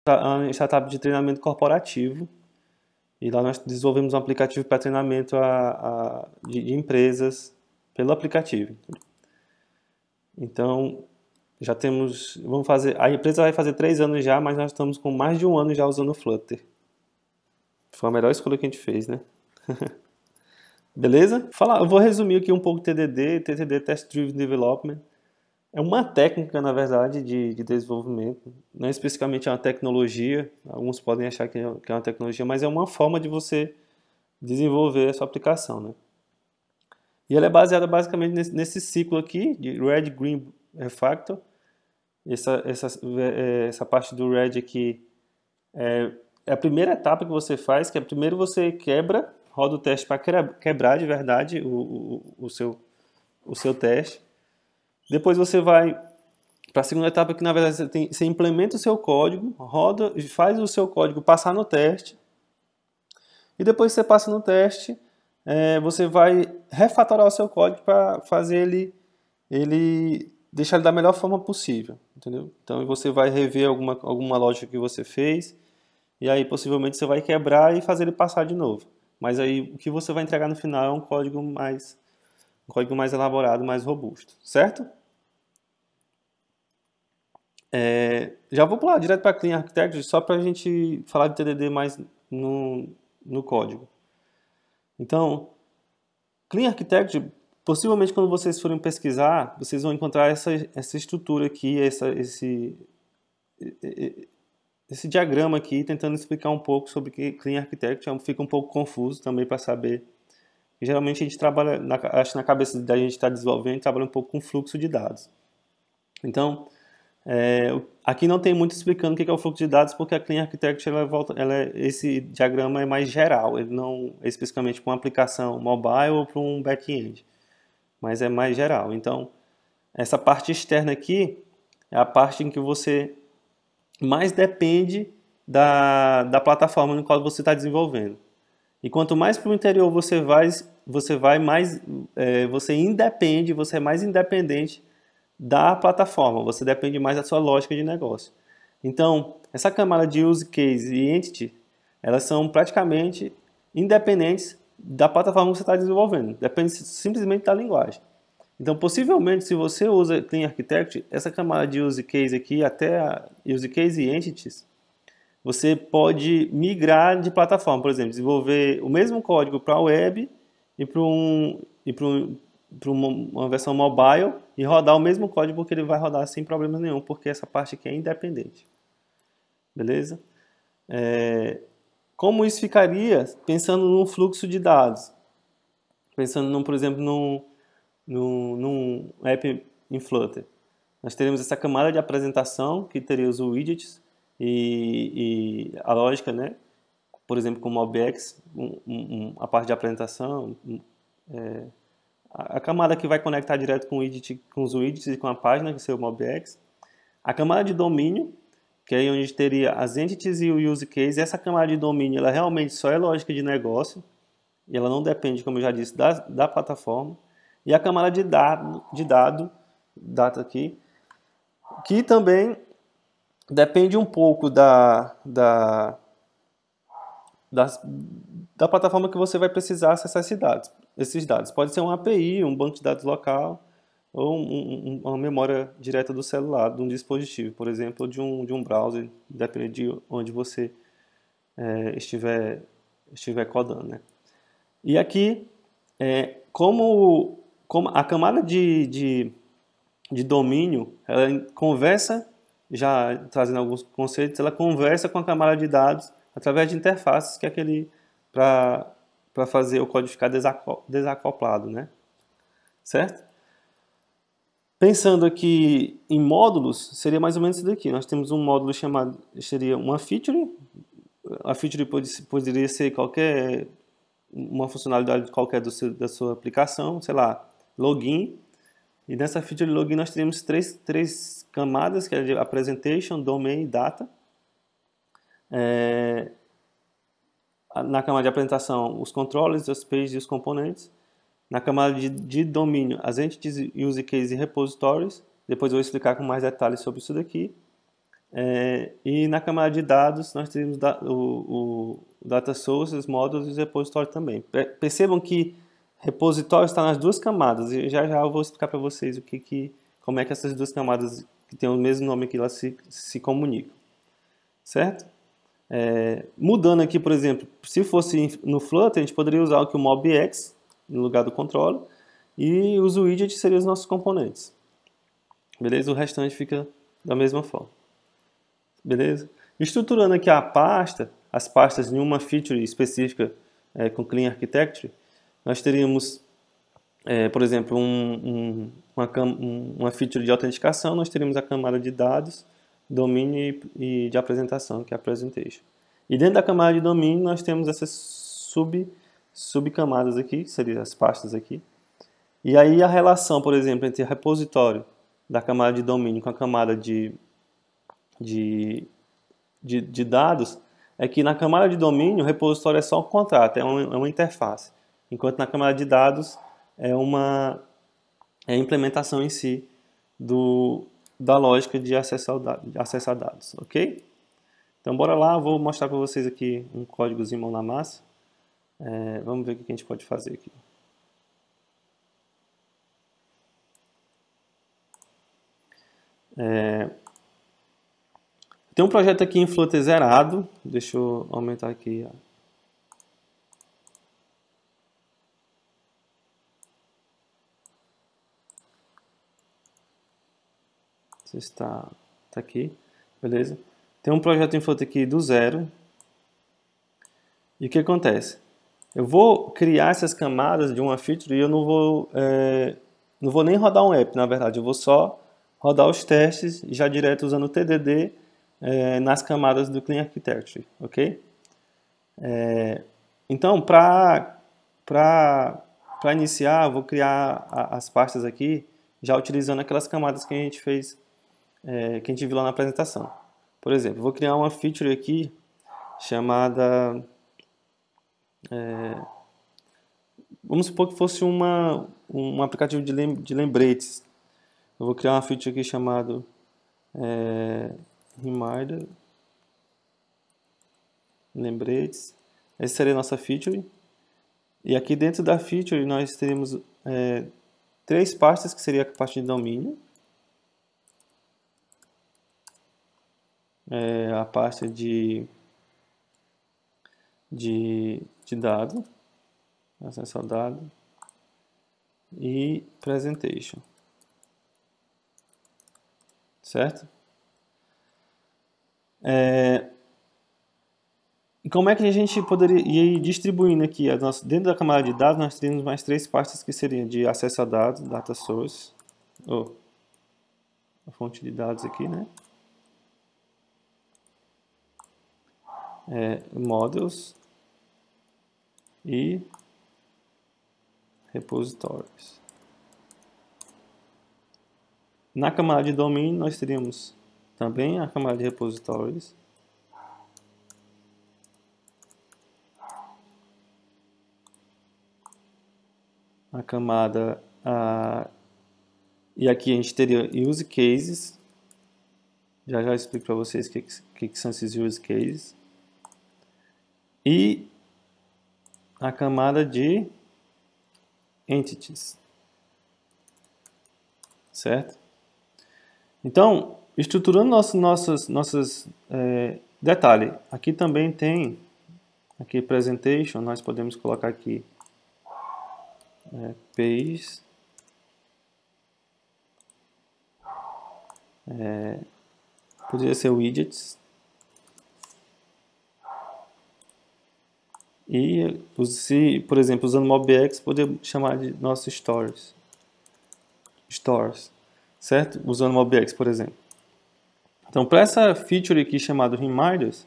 uma startup de treinamento corporativo. E lá nós desenvolvemos um aplicativo para treinamento de empresas pelo aplicativo. Então, já temos, vamos fazer, a empresa vai fazer 3 anos já, mas nós estamos com mais de 1 ano já usando o Flutter. Foi a melhor escolha que a gente fez, né? Beleza? Eu vou resumir aqui um pouco TDD, Test Driven Development. É uma técnica, na verdade, de desenvolvimento. Não é especificamente uma tecnologia. Alguns podem achar que é uma tecnologia, mas é uma forma de você desenvolver a sua aplicação, né? E ela é baseada basicamente nesse ciclo aqui, de Red, Green, Refactor. Essa parte do Red aqui é a primeira etapa que você faz, que é primeiro você roda o teste para quebrar de verdade o seu teste. Depois você vai para a segunda etapa, que na verdade você implementa o seu código, roda, faz o seu código passar no teste. E depois que você passa no teste, você vai refatorar o seu código para fazer ele deixar ele da melhor forma possível, entendeu? Então você vai rever alguma lógica que você fez, e aí possivelmente você vai quebrar e fazer ele passar de novo. Mas aí o que você vai entregar no final é um código mais elaborado, mais robusto, certo? Já vou pular direto para Clean Architecture, só para a gente falar de TDD mais no código. Então, Clean Architecture, possivelmente quando vocês forem pesquisar, vocês vão encontrar essa estrutura aqui, esse diagrama aqui, tentando explicar um pouco sobre Clean Architecture. Fica um pouco confuso também para saber. E, geralmente a gente trabalha, acho que na cabeça da gente está desenvolvendo, a gente trabalha um pouco com fluxo de dados. Então, aqui não tem muito explicando o que é o fluxo de dados, porque a Clean Architecture, esse diagrama é mais geral, ele não é especificamente para uma aplicação mobile ou para um back-end, mas é mais geral. Então, essa parte externa aqui é a parte em que você mais depende da plataforma no qual você está desenvolvendo. E quanto mais para o interior você vai mais, você é mais independente da plataforma, você depende mais da sua lógica de negócio. Então, essa camada de use case e entity, elas são praticamente independentes da plataforma que você está desenvolvendo, depende simplesmente da linguagem. Então, possivelmente, se você usa Clean Architecture, essa camada de use case aqui, até a use case e entities, você pode migrar de plataforma, por exemplo, desenvolver o mesmo código para a web e para uma versão mobile e rodar o mesmo código, porque ele vai rodar sem problema nenhum, porque essa parte aqui é independente. Beleza? Como isso ficaria pensando num fluxo de dados? Pensando, por exemplo, num app em Flutter. Nós teremos essa camada de apresentação, que teria os widgets e a lógica, né? Por exemplo, com o MobX, a parte de apresentação, a camada que vai conectar direto com os widgets e com a página, que é o MobX. A camada de domínio, que é aí onde teria as entities e o use case. Essa camada de domínio, ela realmente só é lógica de negócio, e ela não depende, como eu já disse, da plataforma. E a camada de data aqui, que também depende um pouco da plataforma que você vai precisar acessar esses dados. Pode ser uma API, um banco de dados local, ou uma memória direta do celular, de um dispositivo, por exemplo, ou de um browser, dependendo de onde você estiver codando, né? E aqui, como a camada de domínio, ela conversa, já trazendo alguns conceitos, ela conversa com a camada de dados através de interfaces, que é para fazer o código ficar desacoplado, né? Certo? Pensando aqui em módulos, seria mais ou menos isso daqui. Nós temos um módulo seria uma feature. A feature poderia ser uma funcionalidade qualquer da sua aplicação, sei lá, login. E nessa feature de login nós teríamos três camadas, que é de Apresentation, Domain e Data. Na camada de apresentação, os controllers, os pages e os componentes. Na camada de domínio, as entities, use case e repositories. Depois eu vou explicar com mais detalhes sobre isso daqui. E na camada de dados nós temos o data sources, modules e repositório também. Percebam que repositório está nas duas camadas e já eu vou explicar para vocês como é que essas duas camadas que têm o mesmo nome aqui elas se comunicam, certo? Mudando aqui, por exemplo, se fosse no Flutter, a gente poderia usar aqui o MobX no lugar do controller e os widgets seriam os nossos componentes. Beleza? O restante fica da mesma forma. Beleza? Estruturando aqui as pastas em uma feature específica com Clean Architecture, nós teríamos, por exemplo, uma feature de autenticação, nós teríamos a camada de dados, domínio e de apresentação, que é a presentation. E dentro da camada de domínio nós temos essas subcamadas aqui, que seriam as pastas aqui. E aí a relação, por exemplo, entre o repositório da camada de domínio com a camada de dados é que na camada de domínio o repositório é só um contrato, é uma interface. Enquanto na camada de dados é a implementação em si da lógica de acessar dados, ok? Então bora lá, vou mostrar para vocês aqui um códigozinho mão na massa. Vamos ver o que a gente pode fazer aqui. Tem um projeto aqui em Flutter zerado, deixa eu aumentar aqui. Você está aqui, beleza? Tem um projeto em Flutter aqui do zero. E o que acontece? Eu vou criar essas camadas de uma feature e eu não vou nem rodar um app, na verdade. Eu vou só rodar os testes já direto usando o TDD nas camadas do Clean Architecture, ok? Então, para iniciar, eu vou criar as pastas aqui já utilizando aquelas camadas que a gente fez, que a gente viu lá na apresentação. Por exemplo, eu vou criar uma feature aqui chamada... vamos supor que fosse um aplicativo de lembretes. Eu vou criar uma feature aqui chamada Reminder Lembretes. Essa seria a nossa feature. E aqui dentro da feature nós teremos três pastas, que seria a parte de domínio, a pasta de dado, acesso ao dado e presentation, certo? E como é que a gente poderia ir distribuindo aqui? Dentro da camada de dados nós teríamos mais três pastas que seriam de acesso a dados, data source, a fonte de dados aqui, né? Models e repositórios. Na camada de domínio nós teríamos também a camada de repositórios, a camada e aqui a gente teria use cases. Já eu explico para vocês o que são esses use cases. E a camada de entities, certo? Então, estruturando nossos detalhe, aqui também tem aqui presentation, nós podemos colocar aqui page, poderia ser widgets, e se, por exemplo, usando MobX, poderia chamar de nossos stores, certo? Usando MobX, por exemplo. Então, para essa feature aqui chamada reminders,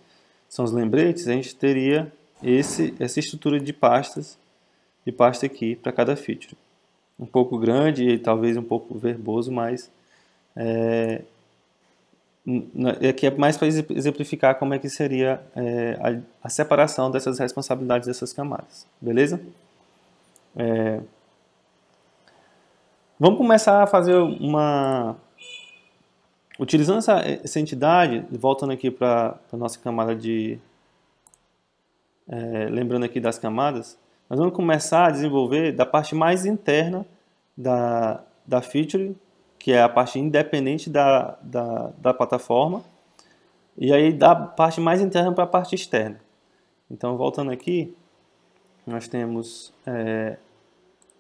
são os lembretes, a gente teria essa estrutura de pasta aqui para cada feature. Um pouco grande e talvez um pouco verboso, mas aqui é mais para exemplificar como é que seria a separação dessas responsabilidades dessas camadas, beleza? Vamos começar a fazer Utilizando essa entidade, voltando aqui para a nossa camada de... lembrando aqui das camadas, nós vamos começar a desenvolver da parte mais interna da feature, que é a parte independente da plataforma, e aí da parte mais interna para a parte externa. Então, voltando aqui, nós temos...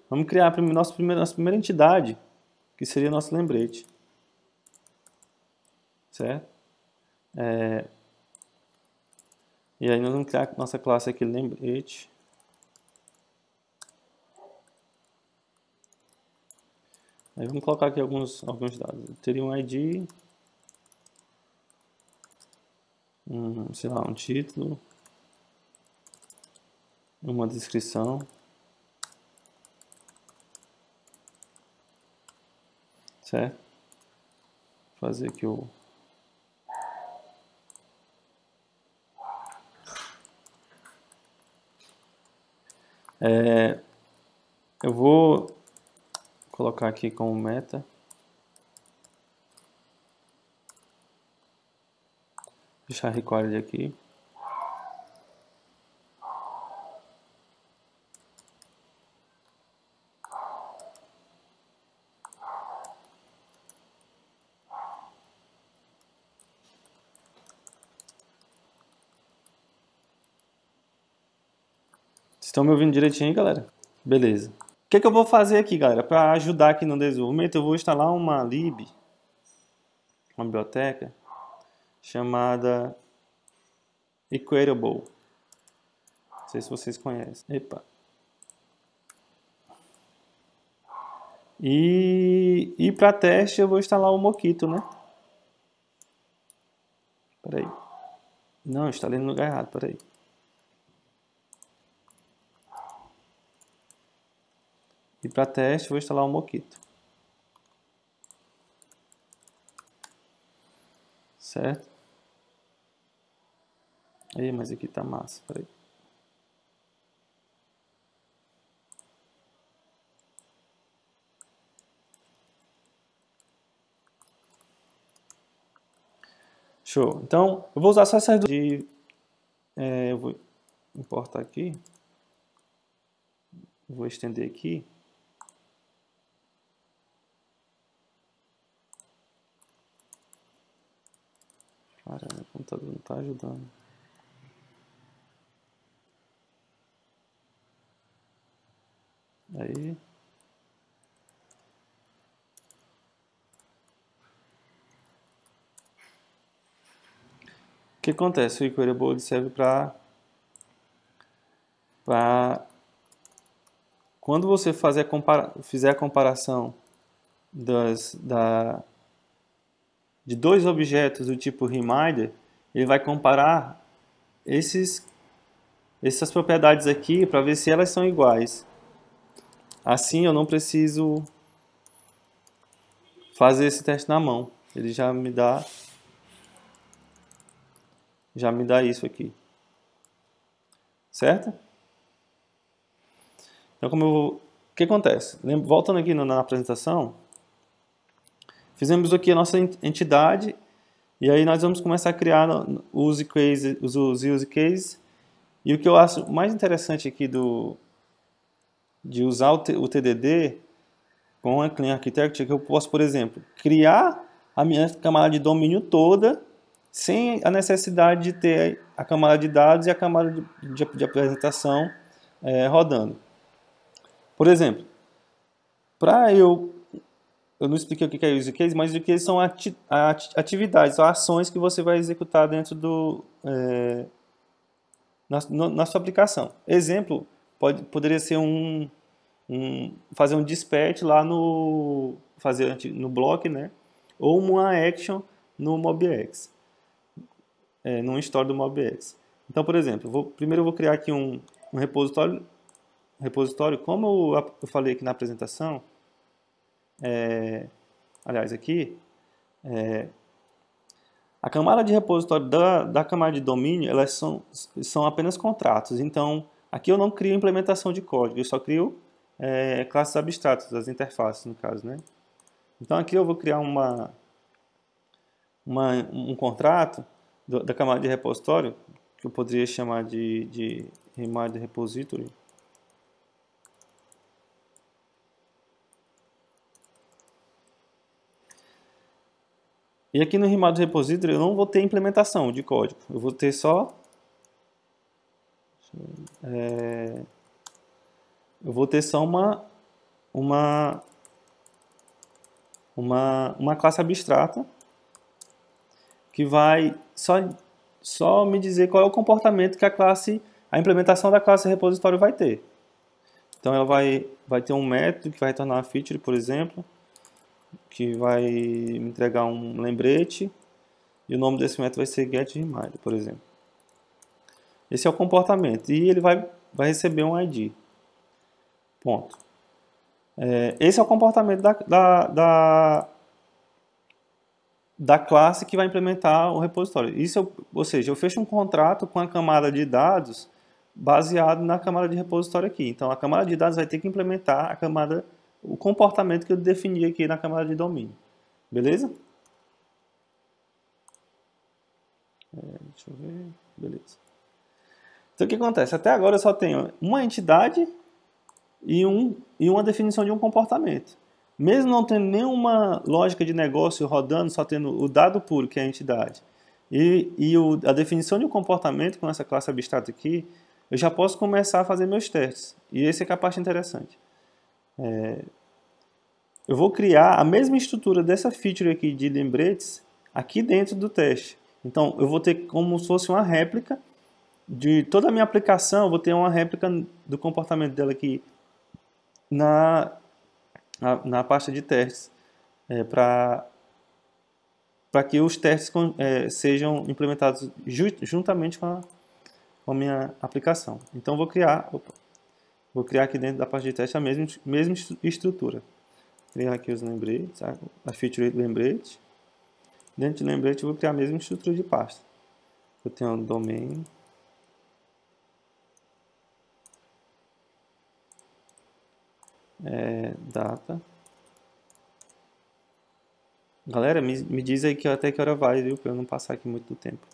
vamos criar nossa primeira entidade, que seria nosso lembrete. Certo? E aí nós vamos criar nossa classe aqui, lembrete. Aí vamos colocar aqui alguns dados. Teria um ID, sei lá, um título, uma descrição, certo? Vou fazer aqui o... eu vou colocar aqui como meta. Deixar required aqui. Estão me ouvindo direitinho aí, galera? Beleza. O que eu vou fazer aqui, galera? Para ajudar aqui no desenvolvimento, eu vou instalar uma lib, uma biblioteca, chamada Equatable. Não sei se vocês conhecem. Epa. E para teste eu vou instalar o Mockito, né? Peraí. Não, instalei no lugar errado, peraí. E para teste, vou instalar o Mockito. Certo? Aí, mas aqui tá massa, peraí. Show. Então, eu vou usar só essas duas. Eu vou importar aqui. Vou estender aqui. Cara, meu computador não está ajudando. Aí. O que acontece? O Equatable serve para quando você fizer a comparação de dois objetos do tipo reminder, ele vai comparar essas propriedades aqui para ver se elas são iguais. Assim eu não preciso fazer esse teste na mão. Ele já me dá isso aqui. Certo? Então, o que acontece? Voltando aqui na apresentação, fizemos aqui a nossa entidade e aí nós vamos começar a criar os use cases. E o que eu acho mais interessante aqui de usar o TDD com a Clean Architecture é que eu posso, por exemplo, criar a minha camada de domínio toda sem a necessidade de ter a camada de dados e a camada de apresentação rodando. Por exemplo, eu não expliquei o que é use case, mas use case são atividades, são ações que você vai executar dentro na sua aplicação. Exemplo, poderia ser fazer um dispatch lá no block, né? Ou uma action no MobX, no store do MobX. Então, por exemplo, primeiro eu vou criar aqui um repositório, como eu falei aqui na apresentação, aliás, aqui, a camada de repositório da camada de domínio, elas são apenas contratos. Então, aqui eu não crio implementação de código, eu só crio classes abstratas, as interfaces, no caso, né? Então, aqui eu vou criar uma um contrato da camada de repositório, que eu poderia chamar de reminder repository. E aqui no reminder repository eu não vou ter implementação de código, eu vou ter só uma classe abstrata que vai só me dizer qual é o comportamento que a implementação da classe repositório vai ter. Então ela vai ter um método que vai retornar uma feature, por exemplo, que vai me entregar um lembrete, e o nome desse método vai ser getReminder, por exemplo. Esse é o comportamento, e ele vai receber um ID. Ponto. Esse é o comportamento da classe que vai implementar o repositório. Ou seja, eu fecho um contrato com a camada de dados baseado na camada de repositório aqui. Então, a camada de dados vai ter que implementar o comportamento que eu defini aqui na camada de domínio. Beleza? Deixa eu ver. Beleza. Então, o que acontece? Até agora eu só tenho uma entidade e uma definição de um comportamento. Mesmo não tendo nenhuma lógica de negócio rodando, só tendo o dado puro, que é a entidade, a definição de um comportamento com essa classe abstrata aqui, eu já posso começar a fazer meus testes. E essa é a parte interessante. Eu vou criar a mesma estrutura dessa feature aqui de lembretes aqui dentro do teste. Então, eu vou ter como se fosse uma réplica de toda a minha aplicação, eu vou ter uma réplica do comportamento dela aqui na pasta de testes, para que os testes sejam implementados juntamente com a minha aplicação. Então, vou criar aqui dentro da pasta de teste a mesma estrutura. Criar aqui os lembretes, a feature lembrete. Dentro de lembrete, eu vou criar a mesma estrutura de pasta. Eu tenho um domain. Data. Galera, me diz aí até que hora vai, viu? Pra eu não passar aqui muito do tempo.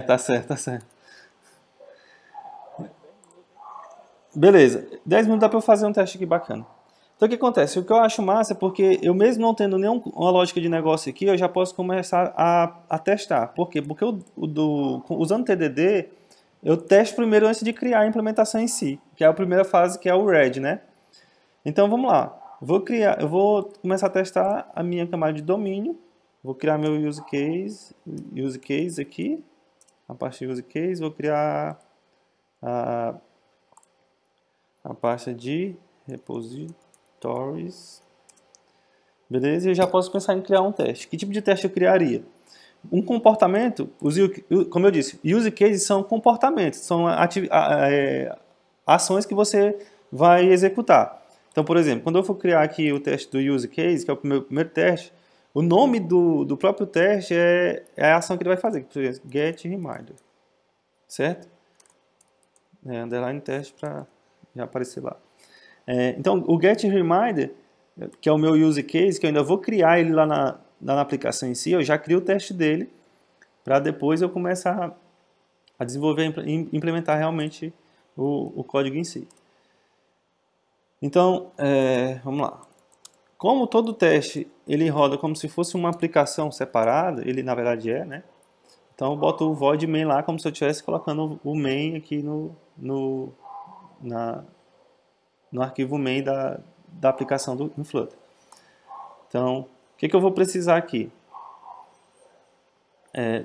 Tá certo, tá certo. Beleza, 10 minutos dá pra eu fazer um teste aqui bacana. Então o que acontece? O que eu acho massa é porque eu mesmo não tendo nenhuma lógica de negócio aqui, eu já posso começar a testar. Por quê? Porque usando TDD, eu testo primeiro antes de criar a implementação em si, que é a primeira fase, que é o RED, né? Então vamos lá. Eu vou começar a testar a minha camada de domínio. Vou criar meu use case aqui. A parte de use case, vou criar a pasta de repositories. Beleza? E eu já posso pensar em criar um teste. Que tipo de teste eu criaria? Um comportamento, como eu disse, use cases são comportamentos, são ações que você vai executar. Então, por exemplo, quando eu for criar aqui o teste do use case, que é o meu primeiro teste, o nome do próprio teste é a ação que ele vai fazer. Por exemplo, getReminder. Certo? Underline teste para já aparecer lá. Então, o getReminder, que é o meu use case, que eu ainda vou criar ele lá na aplicação em si, eu já crio o teste dele, para depois eu começar a desenvolver e implementar realmente o código em si. Então, vamos lá. Como todo teste ele roda como se fosse uma aplicação separada, ele na verdade né? Então eu boto o void main lá como se eu estivesse colocando o main aqui no arquivo main da aplicação do Flutter. Então, o que eu vou precisar aqui?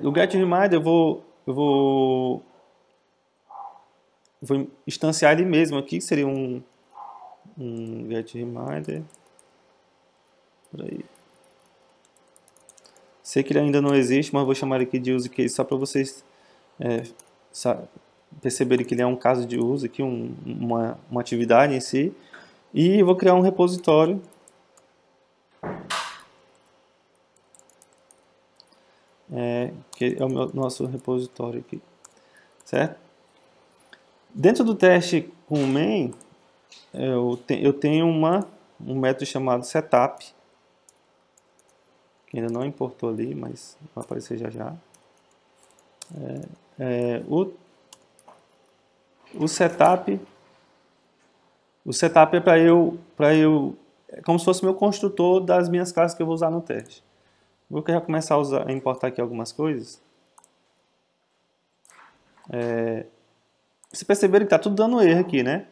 O getReminder eu vou instanciar ele mesmo aqui, que seria um getReminder. Por aí. Sei que ele ainda não existe, mas vou chamar ele aqui de use case só para vocês perceberem que ele é um caso de uso aqui, uma atividade em si. E vou criar um repositório que é o nosso repositório aqui, certo? Dentro do teste com o main, eu tenho um método chamado setup, que ainda não importou ali, mas vai aparecer já já. O setup é é como se fosse meu construtor das minhas classes que eu vou usar no teste. Vou já começar a importar aqui algumas coisas. Vocês perceberam que está tudo dando erro aqui, né?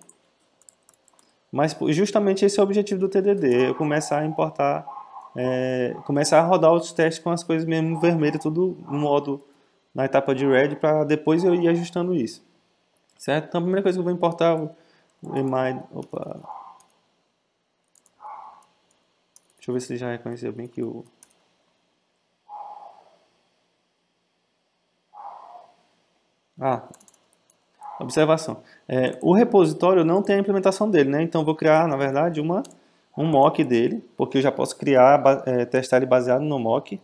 Mas justamente esse é o objetivo do TDD, eu começar a importar, começar a rodar os testes com as coisas mesmo vermelhas, tudo no modo, na etapa de red, para depois eu ir ajustando isso. Certo? Então a primeira coisa que eu vou importar é o remind, opa. Deixa eu ver se ele já reconheceu bem que o... Observação. O repositório não tem a implementação dele, né? Então eu vou criar, na verdade, um mock dele, porque eu já posso criar, testar ele baseado no mock.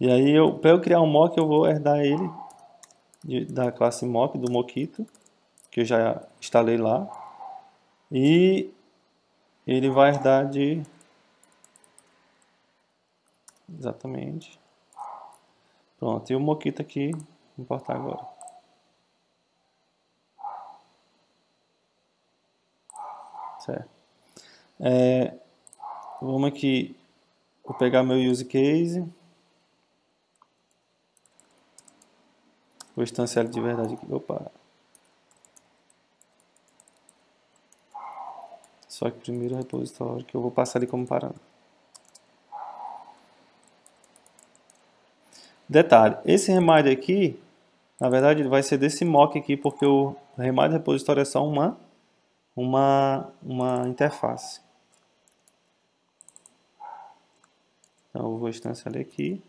E aí, para eu criar um mock, eu vou herdar ele da classe mock, do Mockito, que eu já instalei lá. E ele vai herdar de... Exatamente. Pronto, e o Mockito aqui, vou importar agora. Certo. Vamos aqui, vou pegar meu use case. Vou instanciar ele de verdade aqui. Opa. Só que primeiro o repositório, que eu vou passar ali como parâmetro. Detalhe, esse reminder aqui, na verdade, ele vai ser desse mock aqui, porque o reminder repositório é só uma interface. Então eu vou instanciar ele aqui.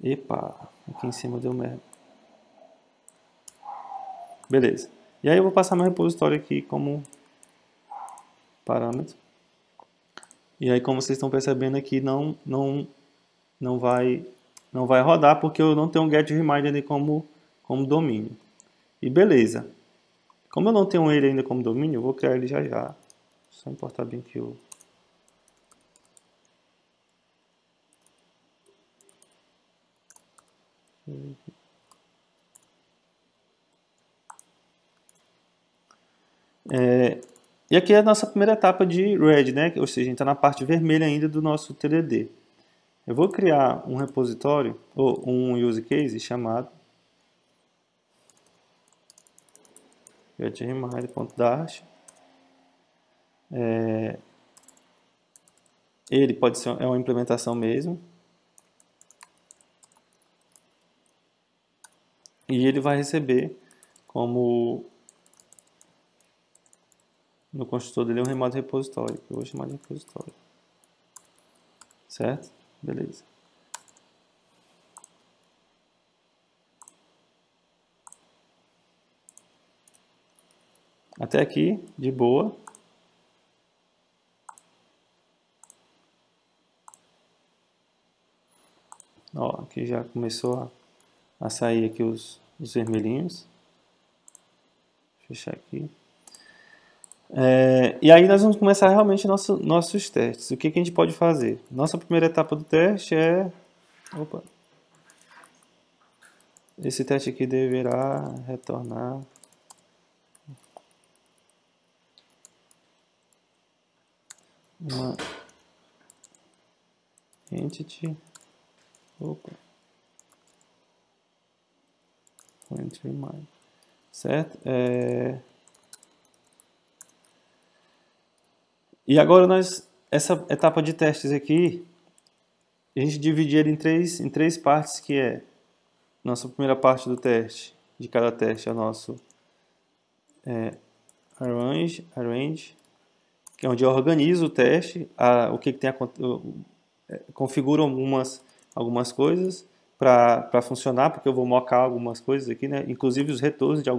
Epa, aqui em cima deu merda. Beleza. E aí eu vou passar meu repositório aqui como parâmetro. E aí, como vocês estão percebendo aqui, não vai rodar porque eu não tenho um getReminder ali como domínio. E beleza. Como eu não tenho ele ainda como domínio, eu vou criar ele já já. Só importar bem aqui o... E aqui é a nossa primeira etapa de red, né? Ou seja, a gente está na parte vermelha ainda do nosso TDD. Eu vou criar um repositório, ou um use case chamado getReminder.dart. Ele pode ser uma implementação mesmo. E ele vai receber como no construtor dele um remoto repositório, que eu vou chamar de repositório. Certo? Beleza. Até aqui, de boa. Ó, aqui já começou a sair aqui os vermelhinhos. Vou fechar aqui. E aí nós vamos começar realmente nossos testes. O que a gente pode fazer? Nossa primeira etapa do teste é... Opa! Esse teste aqui deverá retornar... uma entity... Opa! Certo? E agora essa etapa de testes aqui, a gente divide ele em três partes, que é nossa primeira parte do teste, de cada teste é o nosso arrange, que é onde eu organizo o teste, o que tem configuro algumas coisas para funcionar, porque eu vou mocar algumas coisas aqui, né? Inclusive os retornos de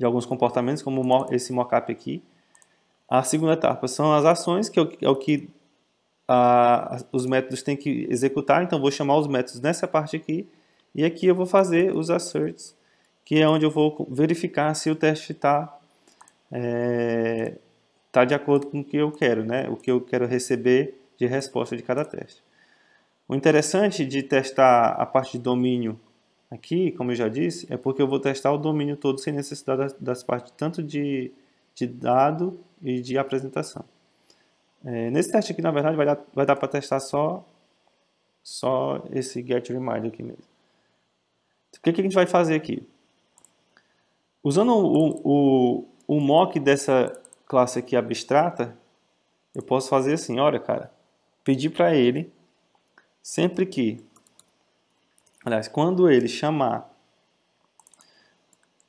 alguns comportamentos, como esse mockup aqui. A segunda etapa são as ações, que é o que os métodos têm que executar, então vou chamar os métodos nessa parte aqui. E aqui eu vou fazer os asserts, que é onde eu vou verificar se o teste está tá de acordo com o que eu quero, né? O que eu quero receber de resposta de cada teste. O interessante de testar a parte de domínio aqui, como eu já disse, é porque eu vou testar o domínio todo sem necessidade das partes tanto de dado e de apresentação. Nesse teste aqui, na verdade, vai dar para testar só esse getRemind aqui mesmo. O que a gente vai fazer aqui? Usando o mock dessa classe aqui abstrata, eu posso fazer assim, olha, cara, pedir para ele, sempre que, aliás, quando ele chamar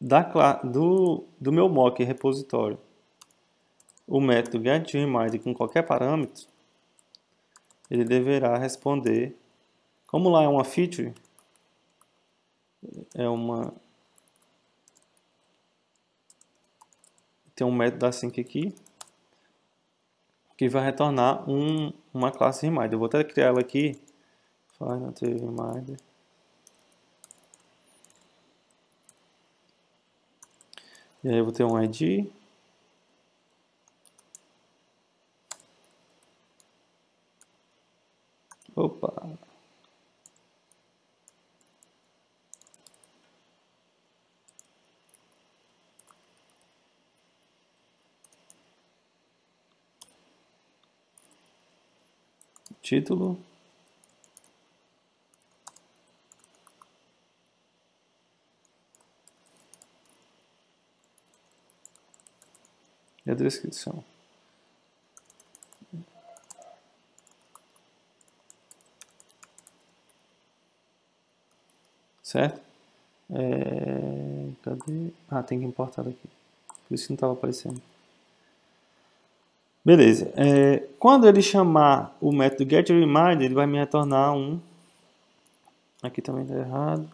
do meu mock repositório o método getRemind com qualquer parâmetro, ele deverá responder, como lá é uma feature, tem um método async aqui, que vai retornar uma classe reminder. Eu vou até criar ela aqui, reminder. E aí eu vou ter um ID. Opa! Título. E a descrição. Certo? Cadê? Ah, tem que importar aqui. Por isso que não estava aparecendo. Beleza. Quando ele chamar o método getRemind, ele vai me retornar um. Aqui também está errado.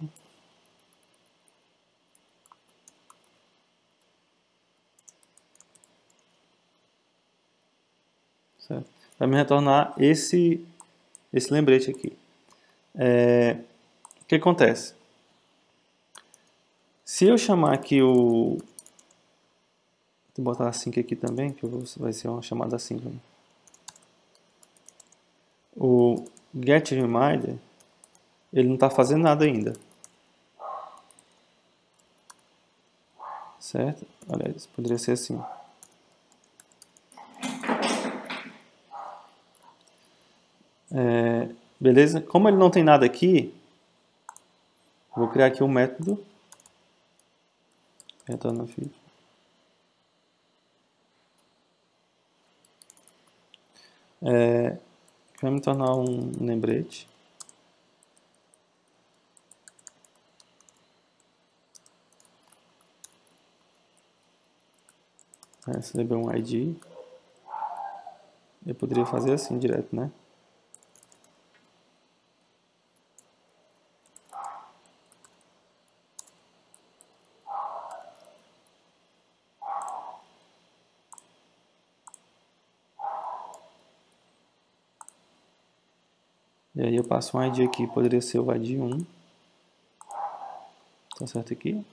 Certo? Vai me retornar esse lembrete aqui. O que acontece? Se eu chamar aqui vou botar async aqui também, que vai ser uma chamada assíncrona. O getReminder, ele não está fazendo nada ainda. Certo? Aliás, poderia ser assim. Beleza? Como ele não tem nada aqui, vou criar aqui um método. Retorna feed. Vai me tornar um lembrete. Receber um ID. Eu poderia fazer assim direto, né? E aí eu passo um ID aqui, poderia ser o ID 1. Tá certo aqui?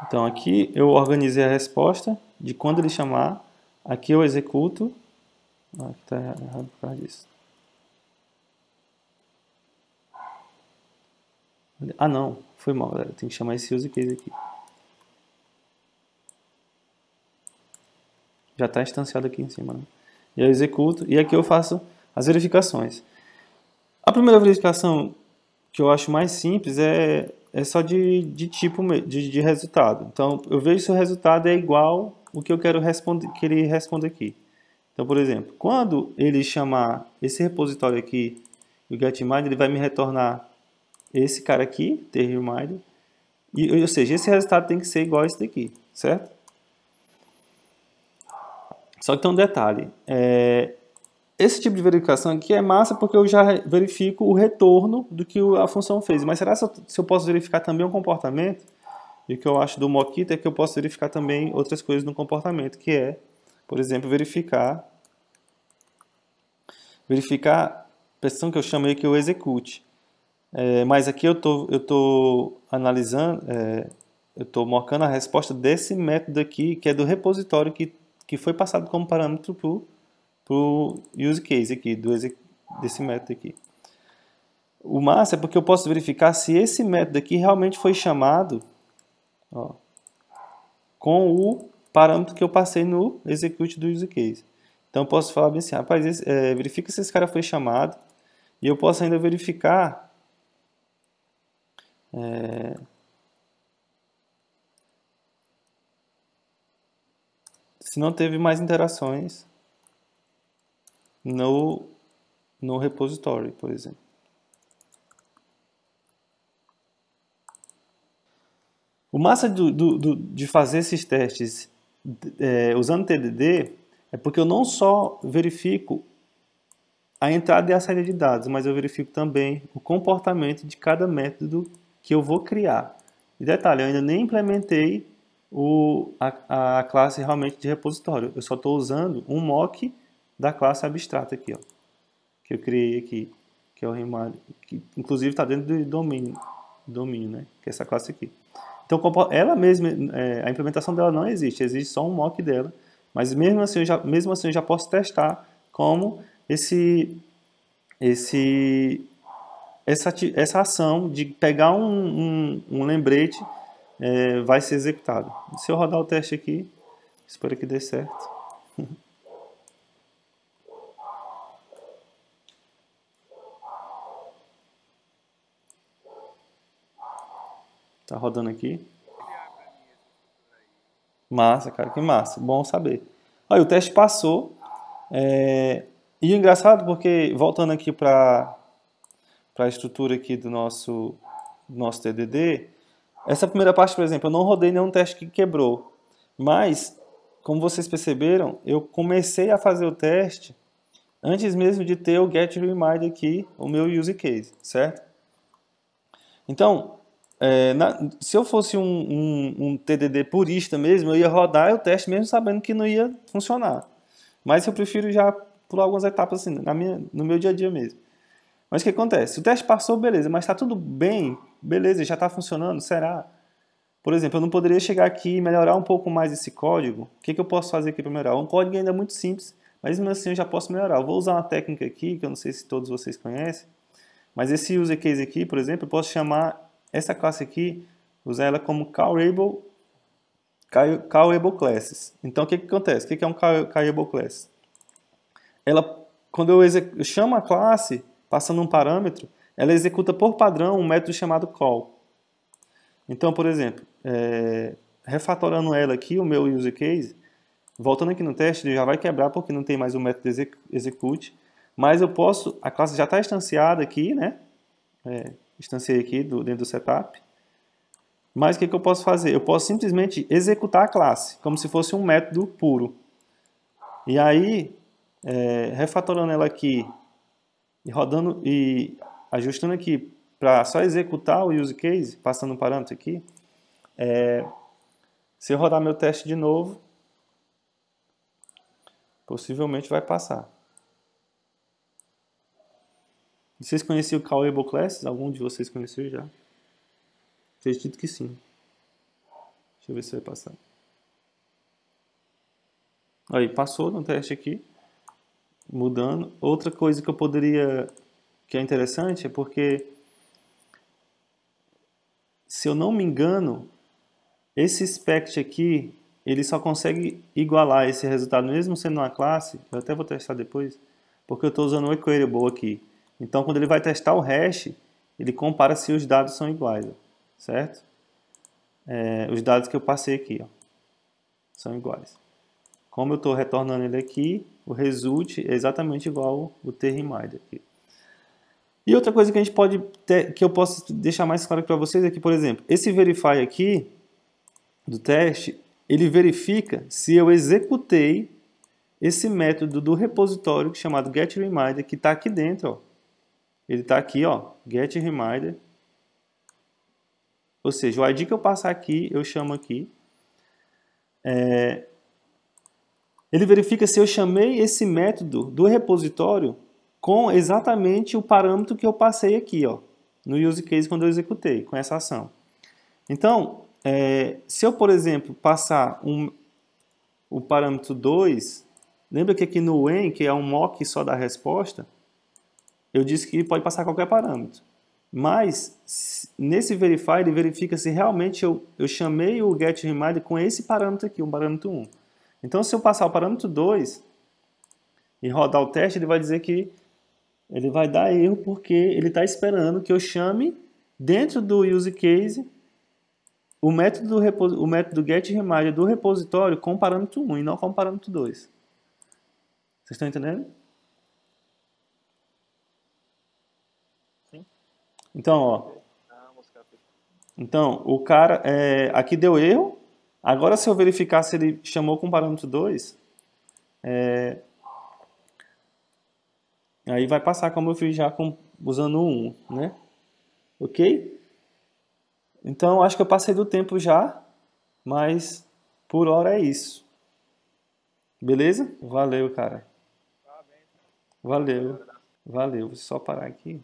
Então aqui eu organizei a resposta de quando ele chamar. Aqui eu executo. Aqui está errado por causa disso. Ah não, foi mal, galera. Tem que chamar esse use case aqui. Já está instanciado aqui em cima, né? E eu executo, e aqui eu faço as verificações. A primeira verificação que eu acho mais simples é só de tipo de resultado. Então eu vejo se o resultado é igual o que eu quero que ele responda aqui. Então, por exemplo, quando ele chamar esse repositório aqui, o getRemind, ele vai me retornar esse cara aqui, tRemind, ou seja, esse resultado tem que ser igual a esse daqui, certo? Só que tem um detalhe, esse tipo de verificação aqui é massa porque eu já verifico o retorno do que a função fez, mas será se eu posso verificar também o comportamento? E o que eu acho do Mockito é que eu posso verificar também outras coisas no comportamento, que é, por exemplo, verificar a pressão que eu chamei que eu execute. Mas aqui eu tô analisando, eu estou mocando a resposta desse método aqui, que é do repositório que foi passado como parâmetro para o use case aqui, desse método aqui. O massa é porque eu posso verificar se esse método aqui realmente foi chamado, ó, com o parâmetro que eu passei no execute do use case. Então eu posso falar bem assim, rapaz, verifica se esse cara foi chamado, e eu posso ainda verificar se não teve mais interações no repositório, por exemplo. O massa de fazer esses testes usando TDD é porque eu não só verifico a entrada e a saída de dados, mas eu verifico também o comportamento de cada método que eu vou criar. E detalhe, eu ainda nem implementei a classe realmente de repositório. Eu só estou usando um mock da classe abstrata aqui, ó, que eu criei aqui, que é o Reminder, que inclusive está dentro do domínio, né, que é essa classe aqui. Então, ela mesma, a implementação dela não existe, existe só um mock dela, mas mesmo assim eu já posso testar como essa ação de pegar um lembrete vai ser executado. Se eu rodar o teste aqui, espero que dê certo. Tá rodando aqui. Massa, cara, que massa. Bom saber. Olha, o teste passou. E o engraçado, porque voltando aqui para a estrutura aqui do nosso TDD, essa primeira parte, por exemplo, eu não rodei nenhum teste que quebrou. Mas, como vocês perceberam, eu comecei a fazer o teste antes mesmo de ter o getRemind aqui, o meu use case, certo? Então, se eu fosse um TDD purista mesmo, eu ia rodar o teste mesmo sabendo que não ia funcionar. Mas eu prefiro já pular algumas etapas assim, no meu dia a dia mesmo. Mas o que acontece? O teste passou, beleza, mas está tudo bem, beleza, já está funcionando, será? Por exemplo, eu não poderia chegar aqui e melhorar um pouco mais esse código. O que eu posso fazer aqui para melhorar? Um código ainda é muito simples, mas mesmo assim eu já posso melhorar. Eu vou usar uma técnica aqui, que eu não sei se todos vocês conhecem, mas esse use case aqui, por exemplo, eu posso chamar essa classe aqui, usar ela como callable classes. Então, o que acontece? O que é um callable class? Quando eu chamo a classe, passando um parâmetro, ela executa por padrão um método chamado call. Então, por exemplo, refatorando ela aqui, o meu use case, voltando aqui no teste, ele já vai quebrar porque não tem mais o método execute, mas a classe já está instanciada aqui, né? Instanciei aqui dentro do setup. Mas o que eu posso fazer? Eu posso simplesmente executar a classe, como se fosse um método puro. E aí, refatorando ela aqui e rodando e ajustando aqui para só executar o use case, passando um parâmetro aqui, se eu rodar meu teste de novo, possivelmente vai passar. Vocês conheciam o Callable Classes? Algum de vocês conheceu já? Acredito que sim. Deixa eu ver se vai passar. Aí, passou no teste aqui. Mudando. Outra coisa que eu poderia... que é interessante é porque... se eu não me engano, esse spect aqui, ele só consegue igualar esse resultado mesmo sendo uma classe. Eu até vou testar depois. Porque eu estou usando o equatable aqui. Então, quando ele vai testar o hash, ele compara se os dados são iguais. Certo? Os dados que eu passei aqui, ó, são iguais. Como eu estou retornando ele aqui, o result é exatamente igual o treminder aqui. E outra coisa que a gente pode que eu posso deixar mais claro para vocês é que, por exemplo, esse verify aqui do teste, ele verifica se eu executei esse método do repositório chamado getReminder, que está aqui dentro, ó. Ele está aqui, ó, getReminder. Ou seja, o ID que eu passar aqui, eu chamo aqui. Ele verifica se eu chamei esse método do repositório com exatamente o parâmetro que eu passei aqui, ó, no use case quando eu executei, com essa ação. Então, se eu, por exemplo, passar o parâmetro 2, lembra que aqui no when, que é um mock só da resposta, eu disse que pode passar qualquer parâmetro. Mas, nesse verify, ele verifica se realmente eu chamei o getReminder com esse parâmetro aqui, o parâmetro 1. Então, se eu passar o parâmetro 2 e rodar o teste, ele vai dizer que ele vai dar erro porque ele está esperando que eu chame dentro do use case o método getReminder do repositório com o parâmetro 1 e não com o parâmetro 2. Vocês estão entendendo? Sim. Então, ó. Então, o cara aqui deu erro. Agora, se eu verificar se ele chamou com o parâmetro 2, aí vai passar como eu fiz já usando o 1, né? Ok? Então, acho que eu passei do tempo já, mas por hora é isso. Beleza? Valeu, cara. Valeu. Valeu. Vou só parar aqui.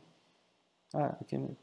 Ah, aqui mesmo.